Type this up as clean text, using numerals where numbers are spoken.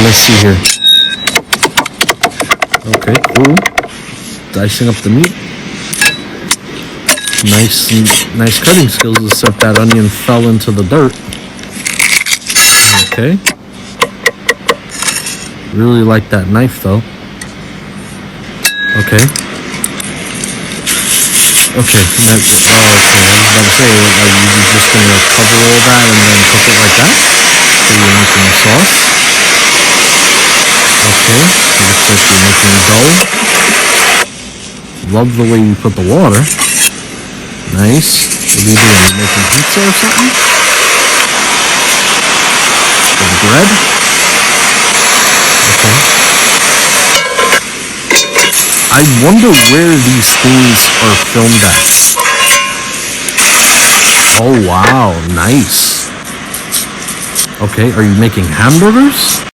let's see here. Okay, cool. Dicing up the meat. Nice cutting skills, except that onion fell into the dirt. Okay. Really like that knife though. Okay. Okay. I was about to say, are you just gonna cover all that and then cook it like that? So you're making the sauce. Okay. So looks like you're making dough. Love the way you put the water. Nice. What are you doing? You making pizza or something? Or bread? Okay. I wonder where these scenes are filmed at. Oh wow, nice. Okay, are you making hamburgers?